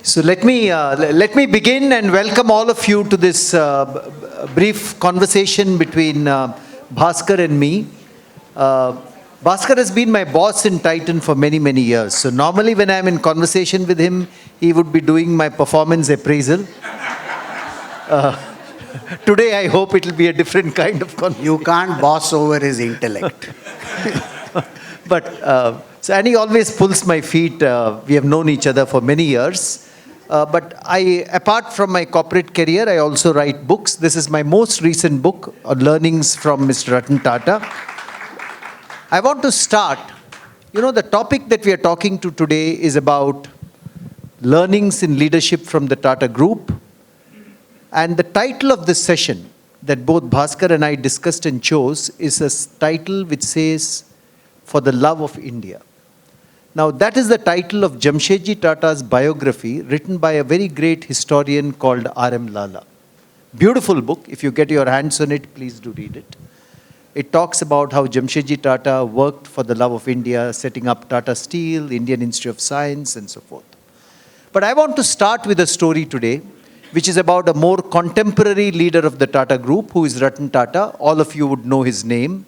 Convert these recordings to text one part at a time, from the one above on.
So let me begin and welcome all of you to this brief conversation between Bhaskar and me. Bhaskar has been my boss in Titan for many years. So normally when I'm in conversation with him, he would be doing my performance appraisal. Today I hope it will be a different kind of conversation. You can't boss over his intellect. And he always pulls my feet. We have known each other for many years. But apart from my corporate career, I also write books. This is my most recent book on learnings from Mr. Ratan Tata. I want to start, the topic that we are talking to today is about learnings in leadership from the Tata Group. And the title of this session that both Bhaskar and I discussed and chose is a title which says, For the Love of India. Now, that is the title of Jamshedji Tata's biography written by a very great historian called R.M. Lala. Beautiful book. If you get your hands on it, please do read it. It talks about how Jamshedji Tata worked for the love of India, setting up Tata Steel, Indian Institute of Science, and so forth. But I want to start with a story today, which is about a more contemporary leader of the Tata Group, who is Ratan Tata. All of you would know his name.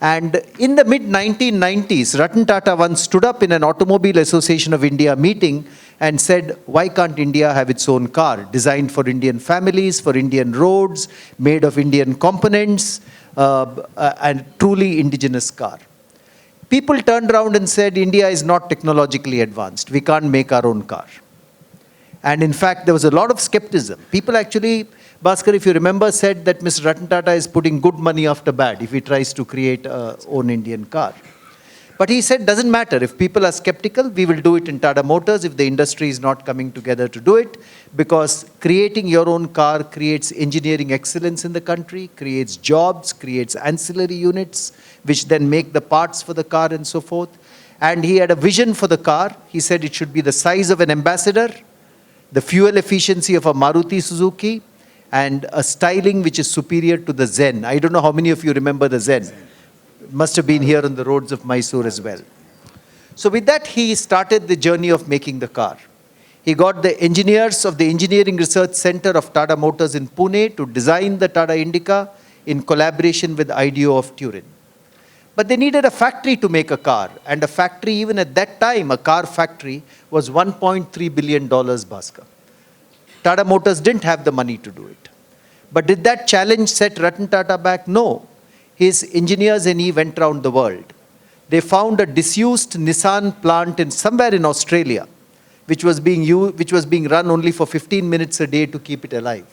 And in the mid-1990s, Ratan Tata once stood up in an Automobile Association of India meeting and said, why can't India have its own car, designed for Indian families, for Indian roads, made of Indian components, and truly indigenous car. People turned around and said, India is not technologically advanced. We can't make our own car. And in fact, there was a lot of skepticism. People actually, Bhaskar, if you remember, said that Mr. Ratan Tata is putting good money after bad if he tries to create a own Indian car. But he said, doesn't matter. If people are skeptical, we will do it in Tata Motors if the industry is not coming together to do it. Because creating your own car creates engineering excellence in the country, creates jobs, creates ancillary units, which then make the parts for the car and so forth. And he had a vision for the car. He said it should be the size of an Ambassador, the fuel efficiency of a Maruti Suzuki, and a styling which is superior to the Zen. I don't know how many of you remember the Zen. It must have been here on the roads of Mysuru as well. So with that, he started the journey of making the car. He got the engineers of the Engineering Research Center of Tata Motors in Pune to design the Tata Indica in collaboration with IDEO of Turin. But they needed a factory to make a car. And a factory, even at that time, a car factory, was $1.3 billion, Bhaskar. Tata Motors didn't have the money to do it. But did that challenge set Ratan Tata back? No. His engineers and he went around the world. They found a disused Nissan plant somewhere in Australia, which was being run only for 15 minutes a day to keep it alive.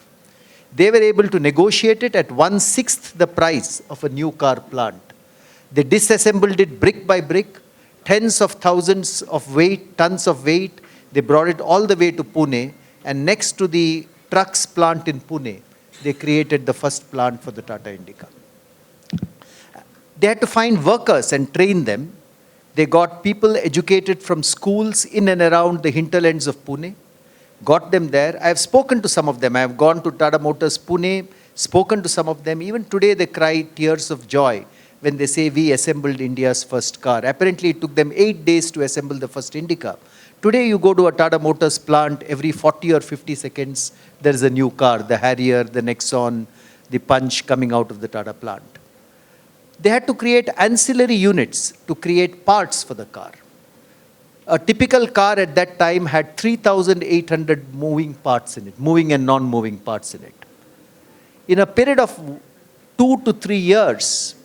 They were able to negotiate it at 1/6 the price of a new car plant. They disassembled it brick by brick, tens of thousands of tons of weight. They brought it all the way to Pune. And next to the trucks plant in Pune, they created the first plant for the Tata Indica. They had to find workers and train them. They got people educated from schools in and around the hinterlands of Pune, got them there. I have spoken to some of them. I have gone to Tata Motors Pune, spoken to some of them. Even today they cry tears of joy when they say we assembled India's first car. Apparently it took them 8 days to assemble the first Indica. Today you go to a Tata Motors plant, every 40 or 50 seconds there is a new car, the Harrier, the Nexon, the Punch coming out of the Tata plant. They had to create ancillary units to create parts for the car. A typical car at that time had 3,800 moving parts in it, moving and non-moving parts in it. In a period of 2 to 3 years,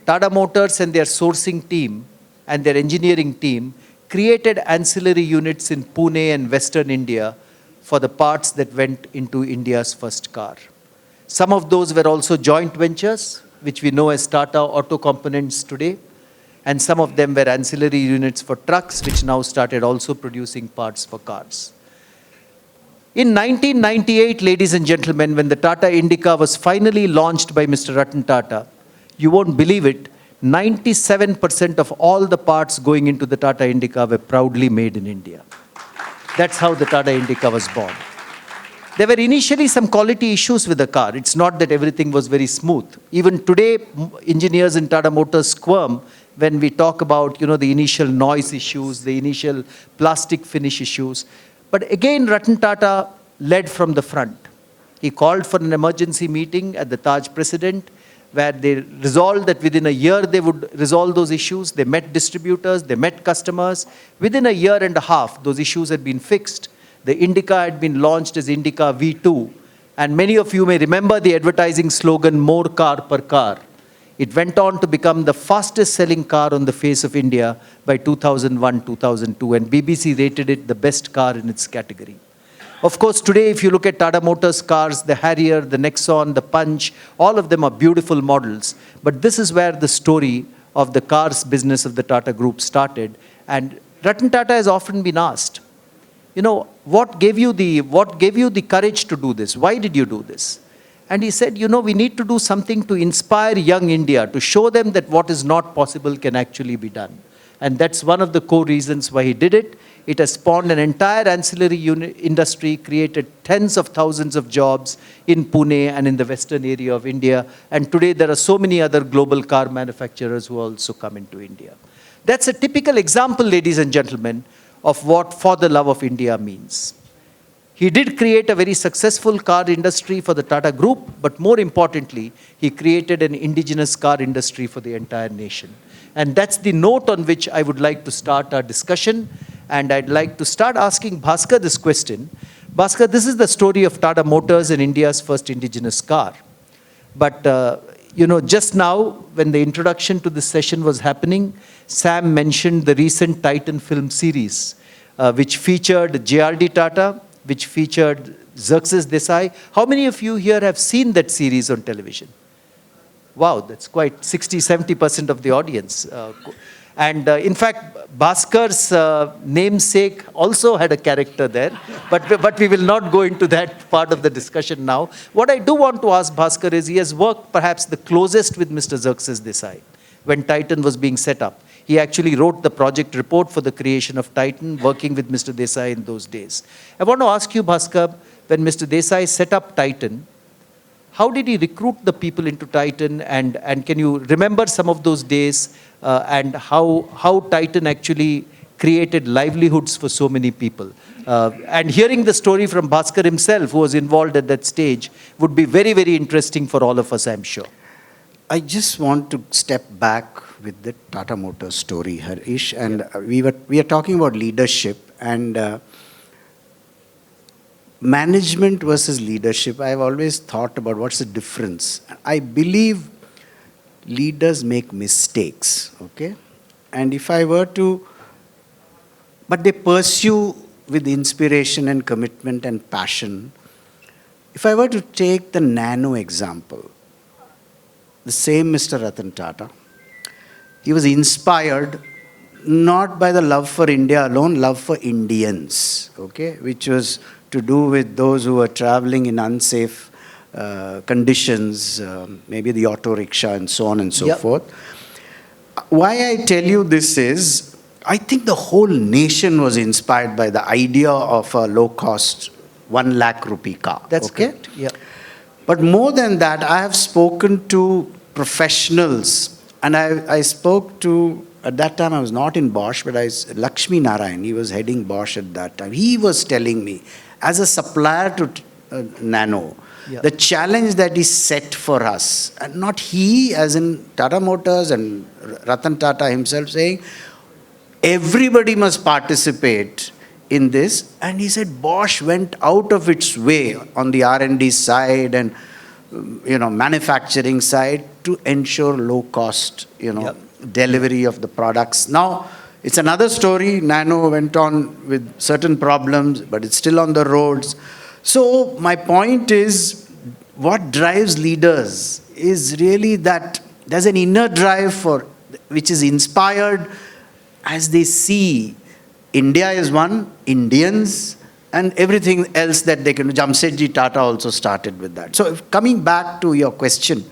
Tata Motors and their sourcing team and their engineering team created ancillary units in Pune and Western India for the parts that went into India's first car. Some of those were also joint ventures, which we know as Tata Auto Components today. And some of them were ancillary units for trucks, which now started also producing parts for cars. In 1998, ladies and gentlemen, when the Tata Indica was finally launched by Mr. Ratan Tata, you won't believe it, 97% of all the parts going into the Tata Indica were proudly made in India. That's how the Tata Indica was born. There were initially some quality issues with the car. It's not that everything was very smooth. Even today, engineers in Tata Motors squirm when we talk about, the initial noise issues, the initial plastic finish issues. But again, Ratan Tata led from the front. He called for an emergency meeting at the Taj President, where they resolved that within a year they would resolve those issues. They met distributors, they met customers. Within a year and a half, those issues had been fixed. The Indica had been launched as Indica V2. And many of you may remember the advertising slogan, "More car per car." It went on to become the fastest selling car on the face of India by 2001, 2002, and BBC rated it the best car in its category. Of course, today, if you look at Tata Motors cars, the Harrier, the Nexon, the Punch, all of them are beautiful models. But this is where the story of the cars business of the Tata Group started. And Ratan Tata has often been asked, what gave you the courage to do this? Why did you do this? And he said, we need to do something to inspire young India, to show them that what is not possible can actually be done. And that's one of the core reasons why he did it. It has spawned an entire ancillary industry, created tens of thousands of jobs in Pune and in the western area of India. And today there are so many other global car manufacturers who also come into India. That's a typical example, ladies and gentlemen, of what "for the love of India" means. He did create a very successful car industry for the Tata Group, but more importantly, he created an indigenous car industry for the entire nation. And that's the note on which I would like to start our discussion. And I'd like to start asking Bhaskar this question. Bhaskar, this is the story of Tata Motors and India's first indigenous car. But, just now, when the introduction to this session was happening, Sam mentioned the recent Titan film series, which featured J.R.D. Tata, which featured Xerxes Desai. How many of you here have seen that series on television? Wow, that's quite 60-70% of the audience. In fact, Bhaskar's namesake also had a character there, but we will not go into that part of the discussion now. What I do want to ask Bhaskar is, he has worked perhaps the closest with Mr. Xerxes Desai when Titan was being set up. He actually wrote the project report for the creation of Titan, working with Mr. Desai in those days. I want to ask you, Bhaskar, when Mr. Desai set up Titan, how did he recruit the people into Titan? And can you remember some of those days and how Titan actually created livelihoods for so many people? And hearing the story from Bhaskar himself, who was involved at that stage, would be very, very interesting for all of us, I'm sure. I just want to step back with the Tata Motors story, Harish. And we are talking about leadership and management versus leadership. I've always thought about what's the difference. I believe leaders make mistakes, okay? And if I were to, but they pursue with inspiration and commitment and passion. If I were to take the Nano example, the same Mr. Ratan Tata, he was inspired not by the love for India alone, love for Indians, okay? Which was to do with those who were traveling in unsafe conditions, maybe the auto rickshaw and so on and so forth. Why I tell you this is, I think the whole nation was inspired by the idea of a low-cost 1 lakh rupee car. That's correct. Yeah. But more than that, I have spoken to professionals, and I spoke to, at that time I was not in Bosch, but Lakshmi Narayan, he was heading Bosch at that time. He was telling me, as a supplier to Nano, the challenge that is set for us, and not he as in Tata Motors and Ratan Tata himself saying, everybody must participate in this. And he said Bosch went out of its way on the R&D side and manufacturing side to ensure low cost delivery of the products. Now it's another story. Nano went on with certain problems, but it's still on the roads. So my point is, what drives leaders is really that there's an inner drive which is inspired as they see India is one, Indians, and everything else that they can do. Jamsetji Tata also started with that. So coming back to your question,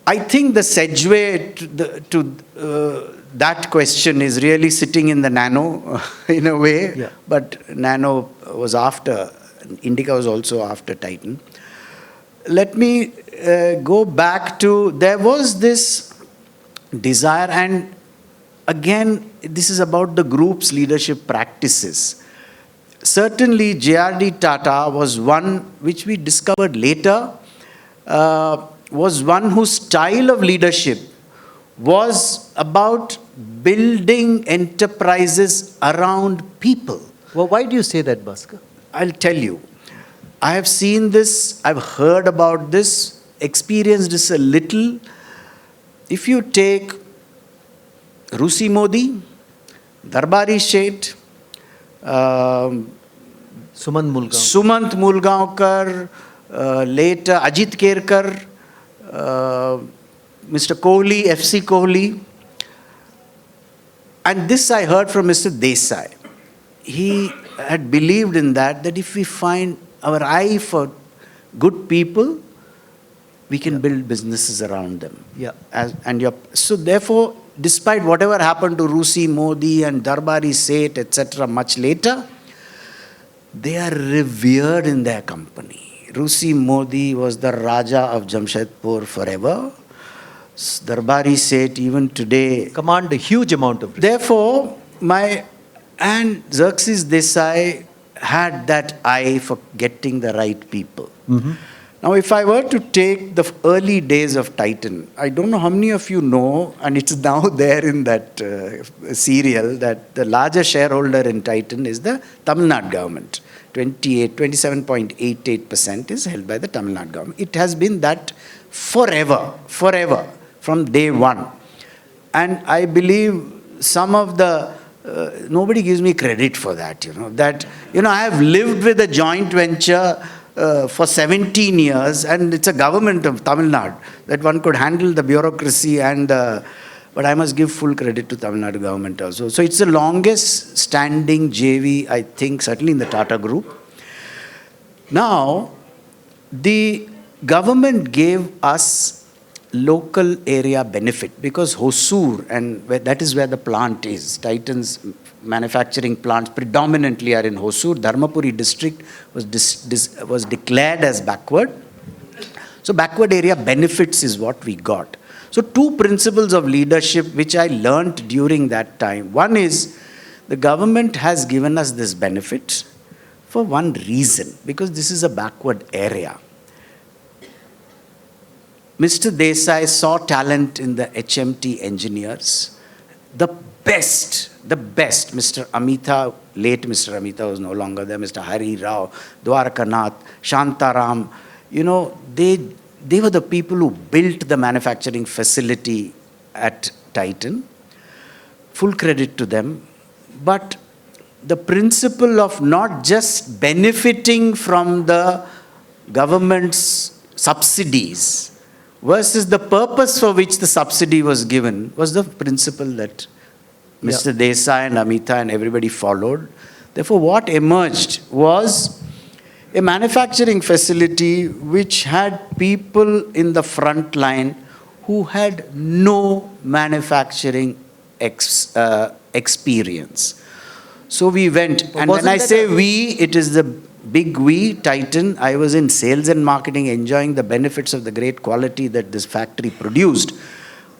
I think the segue to that question is really sitting in the Nano in a way, but Nano was after, Indica was also after Titan. Let me go back to, there was this desire, and again, this is about the group's leadership practices. certainly JRD Tata was one which we discovered later, was one whose style of leadership was about building enterprises around people. Well, why do you say that, Bhaskar? I'll tell you. I have seen this, I've heard about this, experienced this a little. If you take Rusi Modi, Darbari Sheth, Sumant Mulgaonkar, later Ajit Kerkar, Mr. Kohli, FC Kohli. And this I heard from Mr. Desai. He had believed in that if we find our eye for good people, we can build businesses around them. Yeah. So therefore, despite whatever happened to Rusi Modi and Darbari Sheth, etc., much later, they are revered in their company. Rusi Modi was the Raja of Jamshedpur forever. Darbari Sheth, even today, command a huge amount of respect. Therefore, Xerxes Desai had that eye for getting the right people. Mm-hmm. Now, if I were to take the early days of Titan, I don't know how many of you know, and it's now there in that serial, that the largest shareholder in Titan is the Tamil Nadu government. 27.88% is held by the Tamil Nadu government. It has been that forever, from day one. And I believe some of the nobody gives me credit for that, I have lived with a joint venture for 17 years, and it's a government of Tamil Nadu that one could handle the bureaucracy but I must give full credit to Tamil Nadu government also. So it's the longest standing JV, I think, certainly in the Tata Group. Now, the government gave us local area benefit because Hosur, and that is where the plant is. Titan's manufacturing plants predominantly are in Hosur. Dharmapuri district was declared as backward. So backward area benefits is what we got. So two principles of leadership which I learnt during that time. One is the government has given us this benefit for one reason, because this is a backward area. Mr. Desai saw talent in the HMT engineers. The best, Mr. Amita, late Mr. Amita was no longer there, Mr. Hari Rao, Dwarakanath, Shantaram, they were the people who built the manufacturing facility at Titan. Full credit to them. But the principle of not just benefiting from the government's subsidies versus the purpose for which the subsidy was given was the principle that Mr. Desai and Amita and everybody followed. Therefore, what emerged was a manufacturing facility which had people in the front line who had no manufacturing experience. So we went, and when I say we, it is the big we, Titan. I was in sales and marketing, enjoying the benefits of the great quality that this factory produced.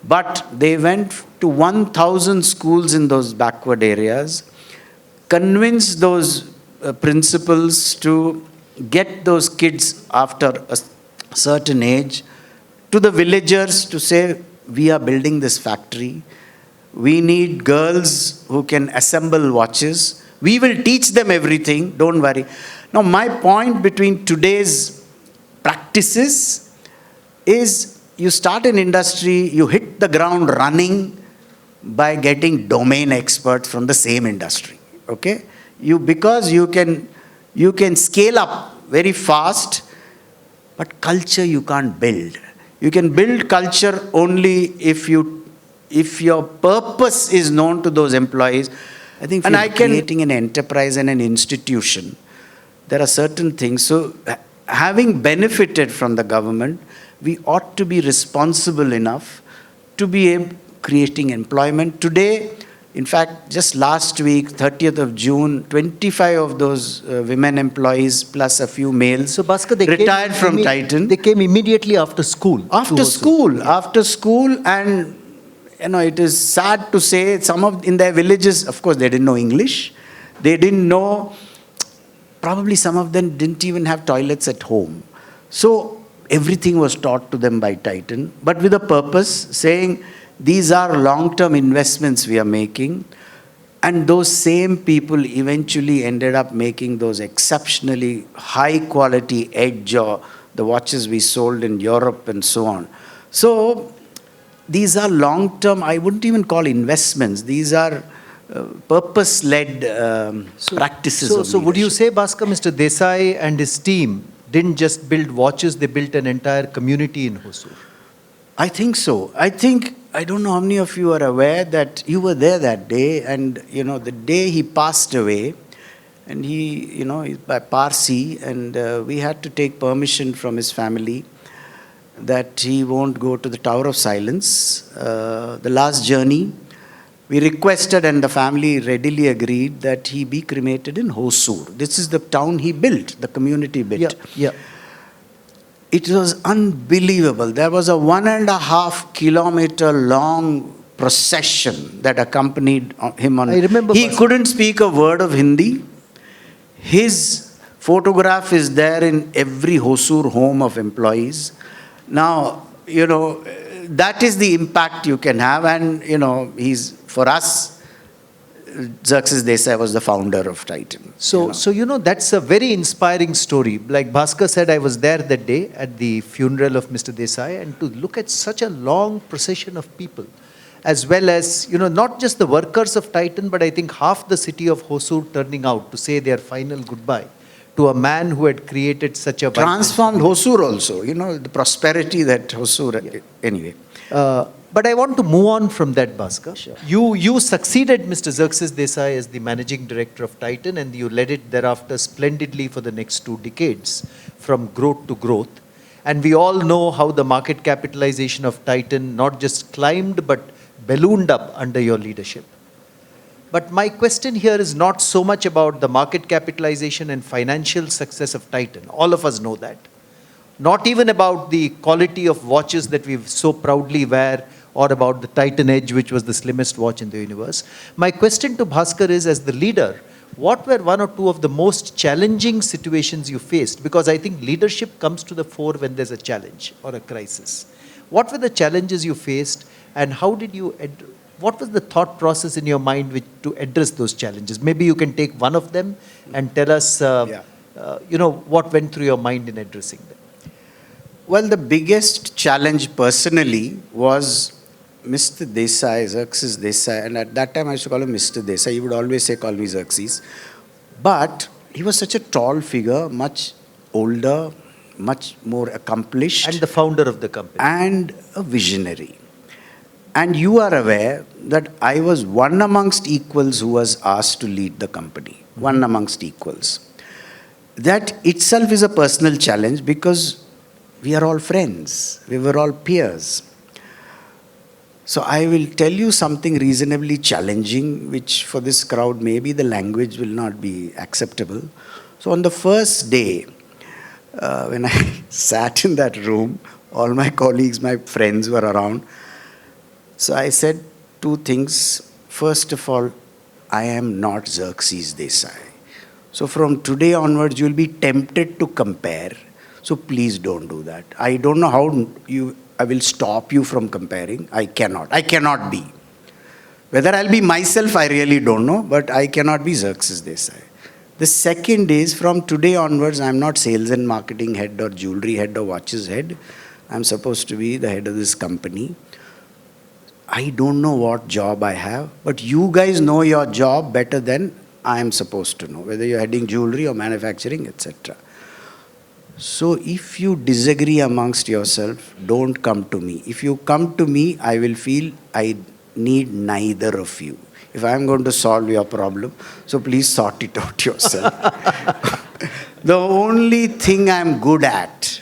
But they went to 1,000 schools in those backward areas, convinced those principals to get those kids after a certain age to the villagers to say, we are building this factory. We need girls who can assemble watches. We will teach them everything, don't worry. Now, my point between today's practices is you start an industry, you hit the ground running by getting domain experts from the same industry, okay? Because you can scale up very fast, but culture you can't build. You can build culture only if your purpose is known to those employees. I think creating an enterprise and an institution, there are certain things. So having benefited from the government, we ought to be responsible enough to be creating employment. Today, in fact, just last week, 30th of June, 25 of those women employees plus a few males so Bhaskar, they retired from Titan. They came immediately after school. After school, and it is sad to say, in their villages, of course, they didn't know English. They didn't know probably some of them didn't even have toilets at home. So everything was taught to them by Titan, but with a purpose, saying these are long-term investments we are making. And those same people eventually ended up making those exceptionally high quality edge or the watches we sold in Europe and so on. So these are long-term, I wouldn't even call investments. These are purpose-led practices of So would you leadership. say, Bhaskar, Mr. Desai and his team didn't just build watches, they built an entire community in Hosur? I think so. I don't know how many of you are aware that you were there that day, and the day he passed away, and he's by Parsi, and we had to take permission from his family that he won't go to the Tower of Silence. The last journey, we requested, and the family readily agreed that he be cremated in Hosur. This is the town he built, the community built. Yeah. It was unbelievable. There was a 1.5 kilometer long procession that accompanied him on. I remember. He couldn't speak a word of Hindi. His photograph is there in every Hosur home of employees. Now, that is the impact you can have. And, for us, Xerxes Desai was the founder of Titan. So that's a very inspiring story. Like Bhaskar said, I was there that day at the funeral of Mr. Desai, and to look at such a long procession of people, as well as, not just the workers of Titan, but I think half the city of Hosur turning out to say their final goodbye to a man who had created such a transformed Hosur also, the prosperity that Hosur, anyway. But I want to move on from that, Bhaskar. Sure. You succeeded Mr. Xerxes Desai as the managing director of Titan, and you led it thereafter splendidly for the next 2 decades, from growth to growth. And we all know how the market capitalization of Titan not just climbed, but ballooned up under your leadership. But my question here is not so much about the market capitalization and financial success of Titan. All of us know that. Not even about the quality of watches that we so proudly wear, or about the Titan Edge, which was the slimmest watch in the universe. My question to Bhaskar is, as the leader, what were 1 or 2 of the most challenging situations you faced? Because I think leadership comes to the fore when there's a challenge or a crisis. What were the challenges you faced, and how did you, what was the thought process in your mind to address those challenges? Maybe you can take one of them and tell us, what went through your mind in addressing them. Well, the biggest challenge personally was Mr. Desai, Xerxes Desai, and at that time I used to call him Mr. Desai. He would always say, call me Xerxes. But he was such a tall figure, much older, much more accomplished. And the founder of the company. And a visionary. And you are aware that I was one amongst equals who was asked to lead the company. One amongst equals. That itself is a personal challenge, because we are all friends. We were all peers. So I will tell you something reasonably challenging, which for this crowd maybe the language will not be acceptable. So on the first day, when I sat in that room, all my colleagues, my friends were around. So I said 2 things. First of all, I am not Xerxes Desai. So from today onwards, you will be tempted to compare. So please don't do that. I don't know how I will stop you from comparing. I cannot be. Whether I'll be myself, I really don't know, but I cannot be Xerxes Desai. The second is, from today onwards, I'm not sales and marketing head or jewelry head or watches head. I'm supposed to be the head of this company. I don't know what job I have, but you guys know your job better than I am supposed to know, whether you're heading jewelry or manufacturing, etc. So if you disagree amongst yourself, don't come to me. If you come to me, I will feel I need neither of you. If I'm going to solve your problem, so please sort it out yourself. The only thing I'm good at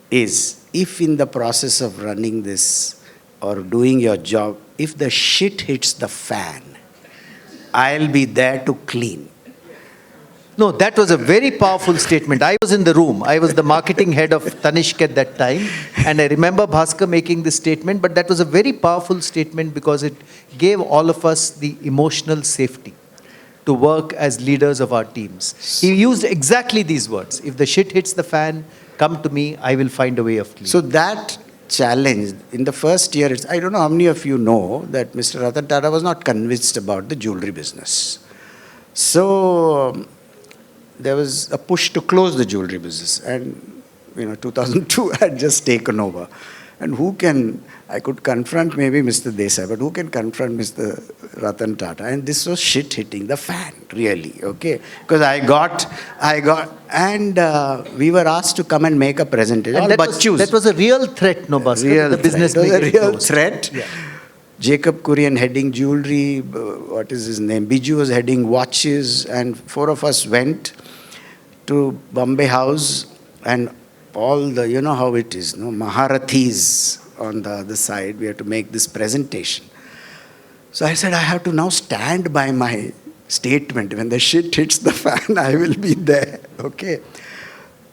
is, if in the process of running this or doing your job, if the shit hits the fan, I'll be there to clean. No, that was a very powerful statement. I was in the room. I was the marketing head of Tanishq at that time. And I remember Bhaskar making this statement, but that was a very powerful statement because it gave all of us the emotional safety to work as leaders of our teams. He used exactly these words. If the shit hits the fan, come to me, I will find a way of cleaning. So that challenge, in the first year, I don't know how many of you know that Mr. Ratan Tata was not convinced about the jewelry business. So there was a push to close the jewelry business. And, 2002 had just taken over. And I could confront maybe Mr. Desai, but who can confront Mr. Ratan Tata? And this was shit hitting the fan, really, okay? Because we were asked to come and make a presentation. And that was a real threat, no, Bhaskar? The business it was a making real closed. threat. Yeah. Jacob Kurian heading jewelry, what is his name? Biju was heading watches, and 4 of us went to Bombay House, and all the, you know how it is, no? Maharathis on the other side, we had to make this presentation. So I said, I have to now stand by my statement. When the shit hits the fan, I will be there, okay?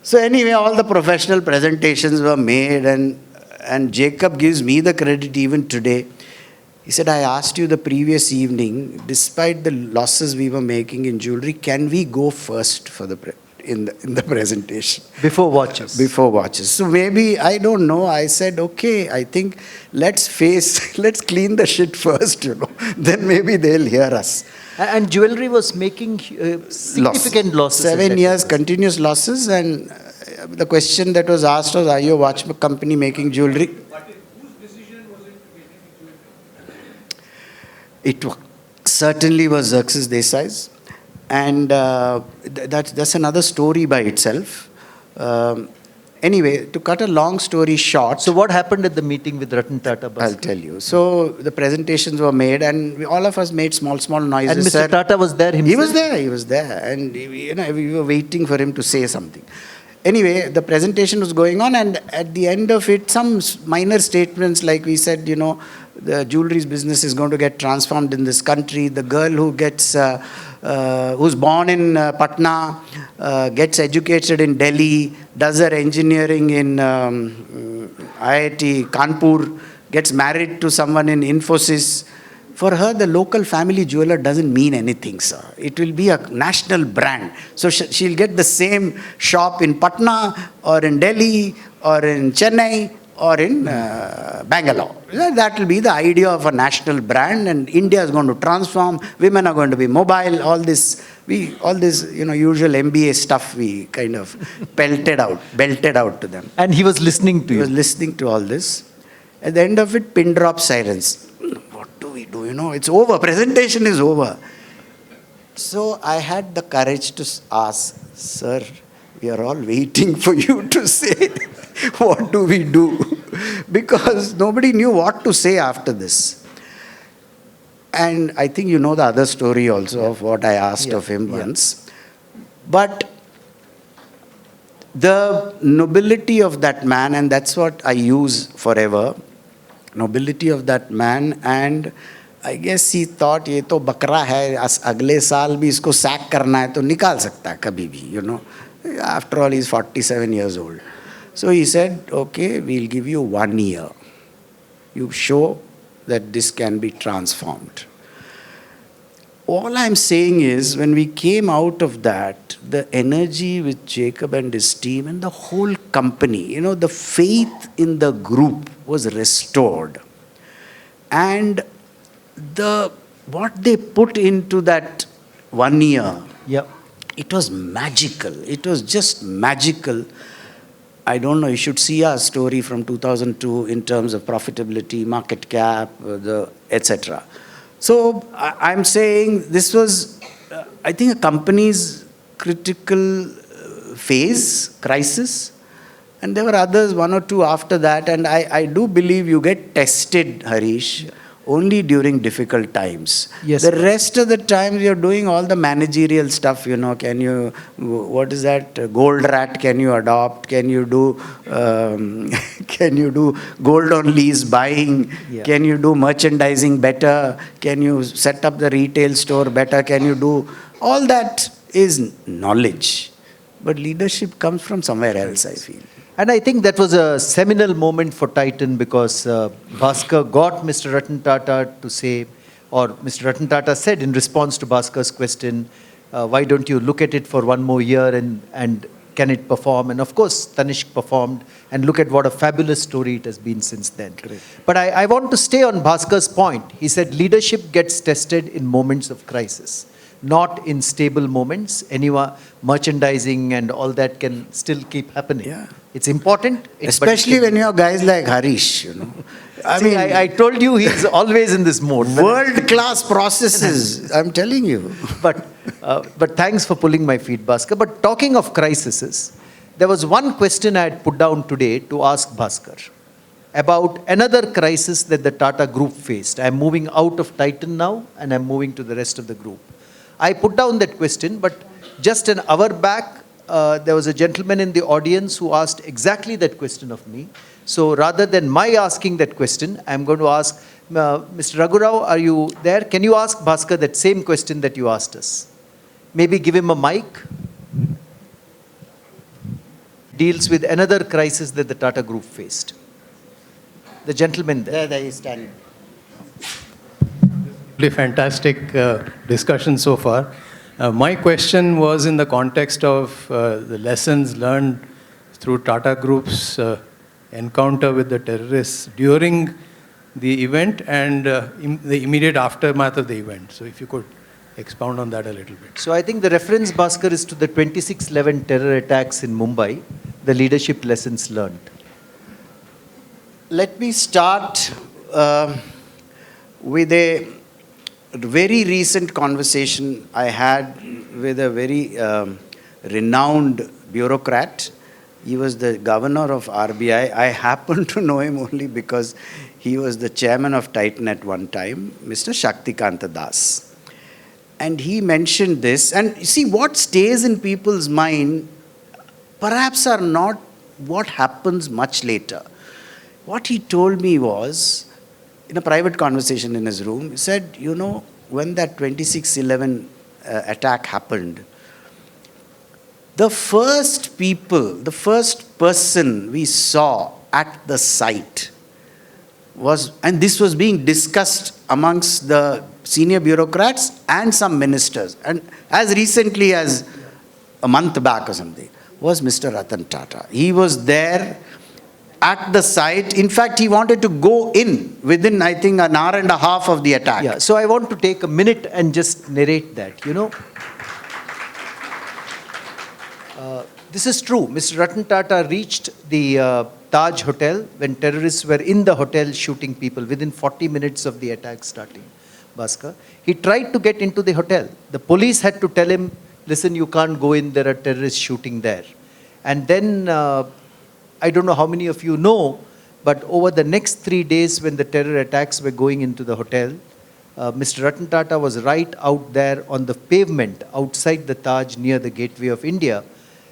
So anyway, all the professional presentations were made, and Jacob gives me the credit even today. He said, I asked you the previous evening, despite the losses we were making in jewelry, can we go first for in the presentation? Before watches. Before watches. So maybe, I don't know, I said, okay, I think let's clean the shit first, Then maybe they'll hear us. And jewelry was making significant losses. 7 years continuous losses, and the question that was asked was, are you a watch company making jewelry? It certainly was Xerxes Desai's, and that's another story by itself. Anyway, to cut a long story short. So what happened at the meeting with Ratan Tata, Bhaskar? I'll tell you. So the presentations were made, and all of us made small noises. And Mr. Tata was there himself? He was there. And we were waiting for him to say something. Anyway, the presentation was going on, and at the end of it, some minor statements like we said, the jewelry business is going to get transformed in this country. The girl who's born in Patna, gets educated in Delhi, does her engineering in IIT Kanpur, gets married to someone in Infosys. For her, the local family jeweler doesn't mean anything, sir. It will be a national brand. So she'll get the same shop in Patna or in Delhi or in Chennai or in Bangalore. That will be the idea of a national brand, and India is going to transform. Women are going to be mobile. All this usual MBA stuff we kind of belted out to them. And he was listening to you. He was listening to all this. At the end of it, pin drop silence. What do we do? It's over. Presentation is over. So I had the courage to ask, sir, we are all waiting for you to say, what do we do? Because nobody knew what to say after this. And I think you know the other story also of what I asked of him once. But the nobility of that man, and that's what I use forever, nobility of that man, and I guess he thought, ये तो बकरा है, अगले साल भी इसको sack करना है तो निकाल सकता है कभी भी, After all, he's 47 years old. So he said, okay, we'll give you 1 year. You show that this can be transformed. All I'm saying is, when we came out of that, the energy with Jacob and his team and the whole company, the faith in the group was restored. And what they put into that 1 year, it was magical. It was just magical. I don't know, you should see our story from 2002 in terms of profitability, market cap, etc. So I'm saying this was, I think, a company's critical crisis. And there were others, 1 or 2 after that. And I do believe you get tested, Harish, only during difficult times. Yes. The rest of the time you're doing all the managerial stuff, can you, what is that, gold rat, can you adopt, can you do gold on lease buying, can you do merchandising better, can you set up the retail store better, can you do, all that is knowledge. But leadership comes from somewhere else, I feel. And I think that was a seminal moment for Titan, because Bhaskar got Mr. Ratan Tata to say, Or Mr. Ratan Tata said in response to Bhaskar's question, why don't you look at it for one more year and can it perform? And of course, Tanishq performed, and look at what a fabulous story it has been since then. Correct. But I want to stay on Bhaskar's point. He said leadership gets tested in moments of crisis, not in stable moments. Anyone, merchandising and all that can still keep happening. Yeah. It's important. Especially when you have guys like Harish, you know. I told you he's always in this mode. World-class processes, I'm telling you. But thanks for pulling my feet, Bhaskar. But talking of crises, there was one question I had put down today to ask Bhaskar about another crisis that the Tata Group faced. I'm moving out of Titan now, and I'm moving to the rest of the group. I put down that question, but just an hour back, there was a gentleman in the audience who asked exactly that question of me. So rather than my asking that question, I'm going to ask, Mr. Raghurao, are you there? Can you ask Bhaskar that same question that you asked us? Maybe give him a mic. Deals with another crisis that the Tata Group faced. The gentleman there. There he is standing. Really fantastic discussion so far. My question was in the context of the lessons learned through Tata Group's encounter with the terrorists during the event and the immediate aftermath of the event. So if you could expound on that a little bit. So I think the reference, Bhaskar, is to the 26/11 terror attacks in Mumbai, the leadership lessons learned. Let me start with a very recent conversation I had with a very renowned bureaucrat. He was the governor of RBI. I happen to know him only because he was the chairman of Titan at one time, Mr. Shaktikanta Das. And he mentioned this. And see, what stays in people's mind perhaps are not what happens much later. What he told me was, in a private conversation in his room, he said, you know, when that 26/11 attack happened, the first person we saw at the site was, and this was being discussed amongst the senior bureaucrats and some ministers, and as recently as a month back or something, was Mr. Ratan Tata. He was there at the site. In fact, he wanted to go in within, I think, an hour and a half of the attack. Yeah, so I want to take a minute and just narrate that. You know, this is true. Mr. Ratan Tata reached the Taj Hotel when terrorists were in the hotel shooting people within 40 minutes of the attack starting. Bhaskar, he tried to get into the hotel. The police had to tell him, listen, you can't go in, there are terrorists shooting there. And then, I don't know how many of you know, but over the next 3 days when the terror attacks were going into the hotel, Mr. Ratan Tata was right out there on the pavement outside the Taj near the Gateway of India.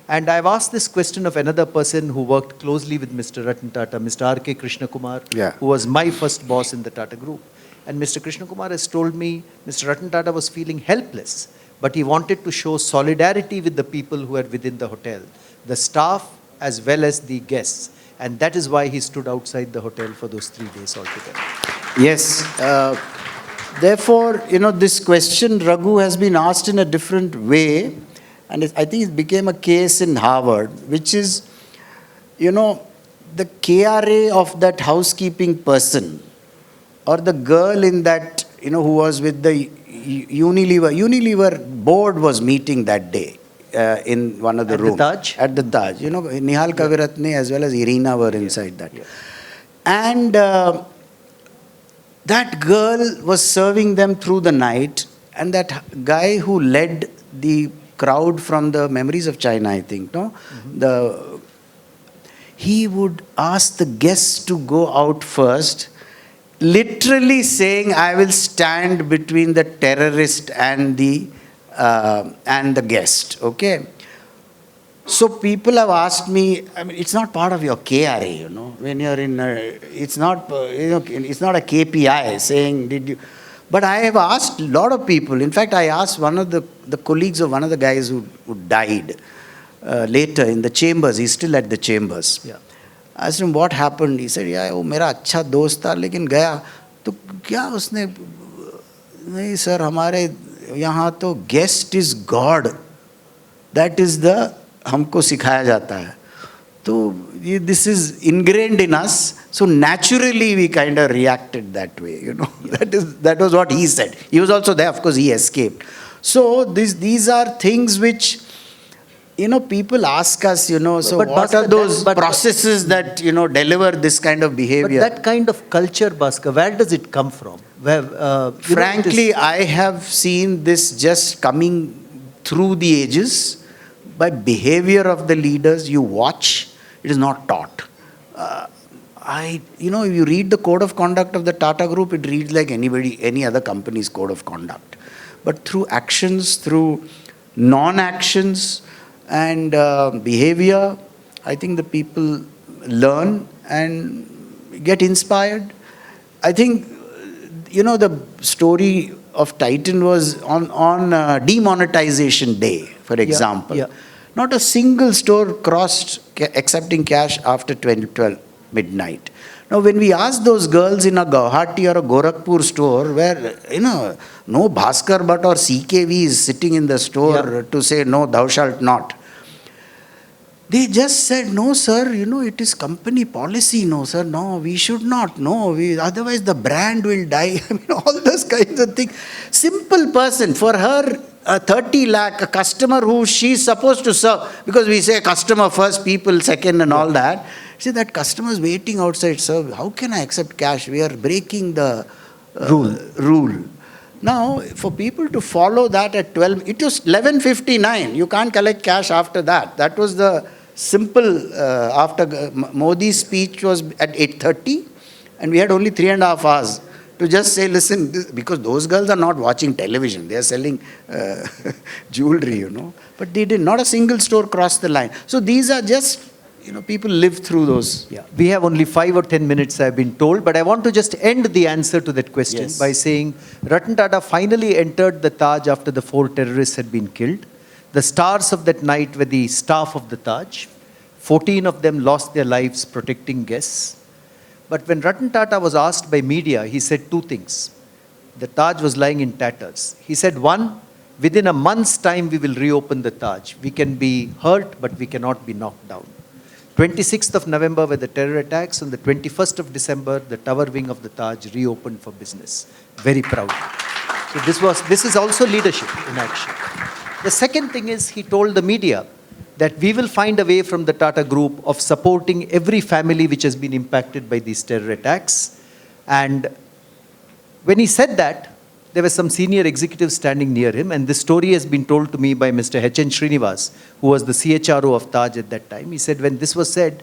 And I've asked this question of another person who worked closely with Mr. Ratan Tata, Mr. R.K. Krishna Kumar, who was my first boss in the Tata Group. And Mr. Krishna Kumar has told me Mr. Ratan Tata was feeling helpless, but he wanted to show solidarity with the people who were within the hotel, the staff as well as the guests. And that is why he stood outside the hotel for those 3 days altogether. Yes. Therefore, you know, this question, Raghu, has been asked in a different way. And I think it became a case in Harvard, which is, you know, the KRA of that housekeeping person or the girl in that, you know, who was with the Unilever board was meeting that day in one of the rooms. At the Taj. You know, Nihal Kaviratne as well as Irina were inside that. Yeah. And that girl was serving them through the night, and that guy who led the crowd from the Memories of China, I think, no? Mm-hmm. He would ask the guests to go out first, literally saying, I will stand between the terrorist and the guest, okay? So people have asked me, I mean, it's not part of your KRA, you know, when you're in, it's not, you know, it's not a KPI saying, did you, but I have asked a lot of people. In fact, I asked one of the colleagues of one of the guys who died later in the chambers. He's still at the chambers. Yeah. I asked him what happened. He said, yeah, वो मेरा अच्छा दोस्त था लेकिन गया तो क्या उसने नहीं सर, हमारे यहाँ तो guest is God, that is the हमको सिखाया जाता है. तो ये this is ingrained in us, so naturally we kind of reacted that way, you know. That was what he said. He was also there, of course he escaped. So these are things which, you know, people ask us, you know, so But what Bhaskar, are those but processes that, you know, deliver this kind of But behavior? that kind of culture, Bhaskar, where does it come from? Where, Frankly, I have seen this just coming through the ages by behavior of the leaders. You watch, it is not taught. You know, if you read the code of conduct of the Tata Group, it reads like any other company's code of conduct. But through actions, through non-actions and behavior, I think the people learn and get inspired. I think, you know, the story of Titan was on demonetization day, for example. yeah. Not a single store crossed accepting cash after 2012 midnight. Now, when we ask those girls in a Guwahati or a Gorakhpur store where, you know, no Bhaskar Bhat or CKV is sitting in the store to say, no, thou shalt not. They just said, no, sir, you know, it is company policy. No, sir, no, we should not. No, otherwise the brand will die. I mean, all those kinds of things. Simple person, for her, 30 lakh, a customer who she's supposed to serve, because we say customer first, people second and all that. See, that customer is waiting outside, sir, how can I accept cash? We are breaking the rule. Now, for people to follow that at 12, it was 11:59. You can't collect cash after that. That was the simple, after Modi's speech was at 8:30, and we had only 3.5 hours to just say, listen, because those girls are not watching television. They are selling jewelry, you know. But they did not a single store cross the line. So these are just, you know, people live through those. Yeah, we have only 5 or 10 minutes, I've been told, but I want to just end the answer to that question by saying Ratan Tata finally entered the Taj after the 4 terrorists had been killed. The stars of that night were the staff of the Taj. 14 of them lost their lives protecting guests. But when Ratan Tata was asked by media, he said 2 things. The Taj was lying in tatters. He said, 1, within a month's time we will reopen the Taj. We can be hurt, but we cannot be knocked down. 26th of November were the terror attacks. On the 21st of December, the tower wing of the Taj reopened for business. Very proud. So this is also leadership in action. The second thing is he told the media that we will find a way from the Tata Group of supporting every family which has been impacted by these terror attacks. And when he said that, there were some senior executives standing near him, and this story has been told to me by Mr. H.N. Srinivas, who was the CHRO of Taj at that time. He said when this was said,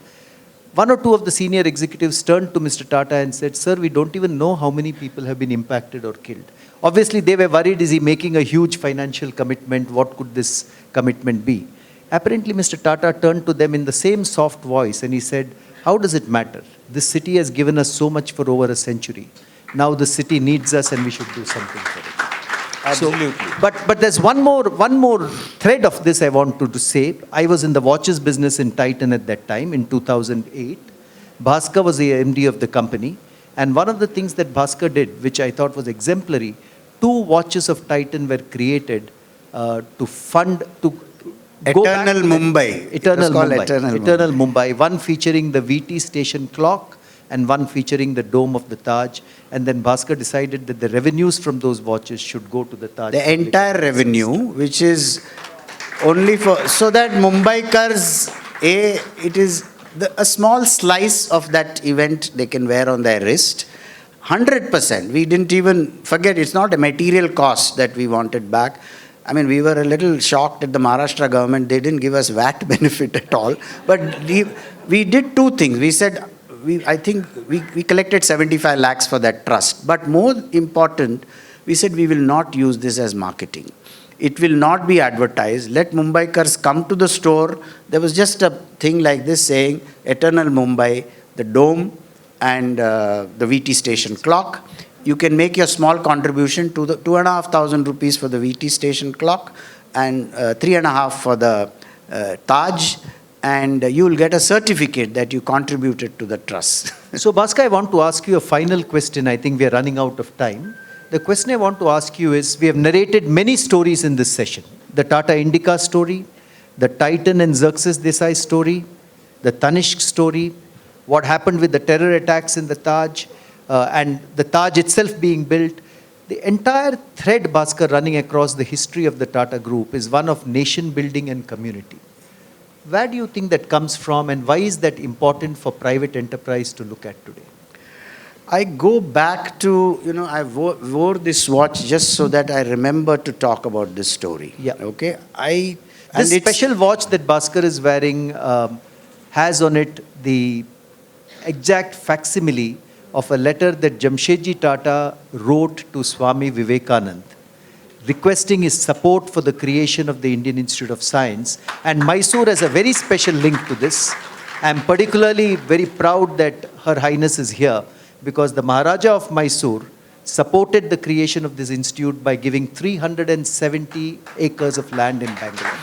1 or 2 of the senior executives turned to Mr. Tata and said, sir, we don't even know how many people have been impacted or killed. Obviously, they were worried, is he making a huge financial commitment? What could this commitment be? Apparently, Mr. Tata turned to them in the same soft voice and he said, how does it matter? This city has given us so much for over a century. Now the city needs us and we should do something for it. Absolutely. So, but there's one more thread of this I wanted to say. I was in the watches business in Titan at that time in 2008. Bhaskar was the MD of the company. And one of the things that Bhaskar did, which I thought was exemplary, 2 watches of Titan were created to fund, to Eternal Mumbai. Eternal Mumbai. Eternal Mumbai. One featuring the VT station clock and one featuring the dome of the Taj. And then Bhaskar decided that the revenues from those watches should go to the Taj. The entire revenue, which is only for, so that Mumbaikars, it is a small slice of that event they can wear on their wrist. 100%. We didn't even forget, it's not a material cost that we wanted back. I mean, we were a little shocked at the Maharashtra government. They didn't give us VAT benefit at all. But we did 2 things. We said, I think we collected 75 lakhs for that trust. But more important, we said we will not use this as marketing. It will not be advertised. Let Mumbaikars come to the store. There was just a thing like this saying, Eternal Mumbai, the dome and the VT station clock. You can make your small contribution to the 2,500 rupees for the VT station clock and 3.5 for the Taj. And you will get a certificate that you contributed to the trust. So, Bhaskar, I want to ask you a final question. I think we are running out of time. The question I want to ask you is, we have narrated many stories in this session. The Tata Indica story, the Titan and Xerxes Desai story, the Tanishq story, what happened with the terror attacks in the Taj, and the Taj itself being built. The entire thread, Bhaskar, running across the history of the Tata Group is one of nation building and community. Where do you think that comes from, and why is that important for private enterprise to look at today? I go back to, I wore this watch just so that I remember to talk about this story. Yeah. Okay. This special watch that Bhaskar is wearing has on it the exact facsimile of a letter that Jamshedji Tata wrote to Swami Vivekanand, requesting his support for the creation of the Indian Institute of Science. And Mysuru has a very special link to this. I am particularly very proud that Her Highness is here, because the Maharaja of Mysuru supported the creation of this institute by giving 370 acres of land in Bangalore.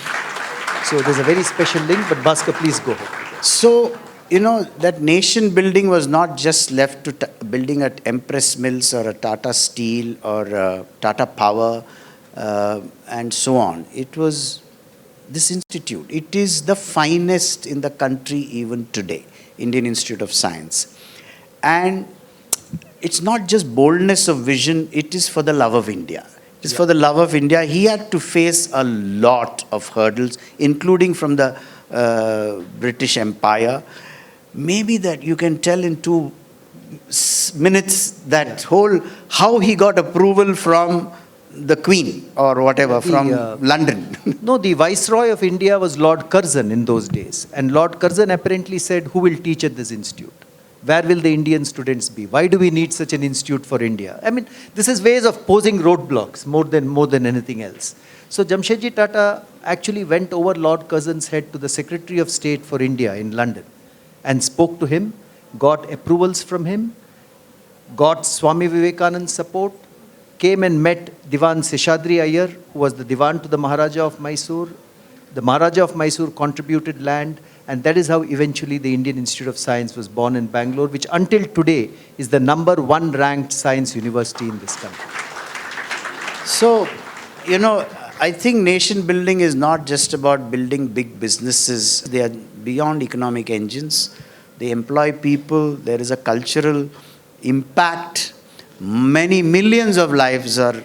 So there's a very special link, but Bhaskar, please go ahead. So, that nation building was not just left to building at Empress Mills or a Tata Steel or Tata Power and so on. It was this institute. It is the finest in the country even today, Indian Institute of Science. And it's not just boldness of vision, it is for the love of India. It is for the love of India. He had to face a lot of hurdles, including from the British Empire. Maybe that you can tell in 2 minutes that whole, how he got approval from the Queen or whatever, from London. No, the Viceroy of India was Lord Curzon in those days. And Lord Curzon apparently said, who will teach at this institute? Where will the Indian students be? Why do we need such an institute for India? I mean, this is ways of posing roadblocks more than anything else. So Jamshedji Tata actually went over Lord Curzon's head to the Secretary of State for India in London and spoke to him, got approvals from him, got Swami Vivekanand's support, came and met Diwan Seshadri Iyer, who was the Diwan to the Maharaja of Mysuru. The Maharaja of Mysuru contributed land, and that is how eventually the Indian Institute of Science was born in Bangalore, which until today is the #1 ranked science university in this country. So, I think nation building is not just about building big businesses. They are beyond economic engines. They employ people. There is a cultural impact. Many millions of lives are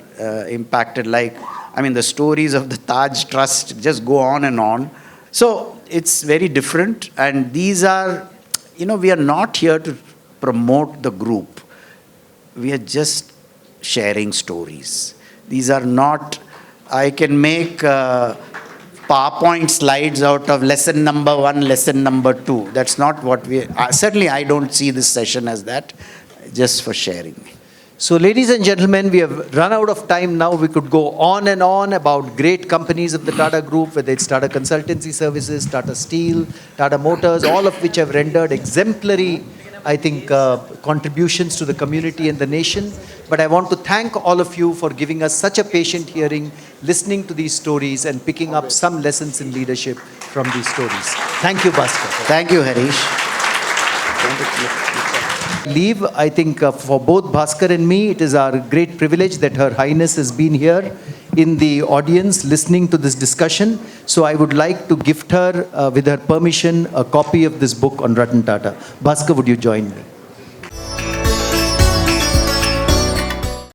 impacted. The stories of the Taj Trust just go on and on. So it's very different. And these are, we are not here to promote the group. We are just sharing stories. These are not, I can make PowerPoint slides out of lesson number 1, lesson number 2. That's not what certainly I don't see this session as that, just for sharing. So ladies and gentlemen, we have run out of time now. We could go on and on about great companies of the Tata Group, whether it's Tata Consultancy Services, Tata Steel, Tata Motors, all of which have rendered exemplary, I think, contributions to the community and the nation. But I want to thank all of you for giving us such a patient hearing, listening to these stories and picking up some lessons in leadership from these stories. Thank you, Bhaskar. Thank you, Harish. Leave, I think for both Bhaskar and me, it is our great privilege that Her Highness has been here in the audience listening to this discussion. So I would like to gift her, with her permission, a copy of this book on Ratan Tata. Bhaskar, would you join me?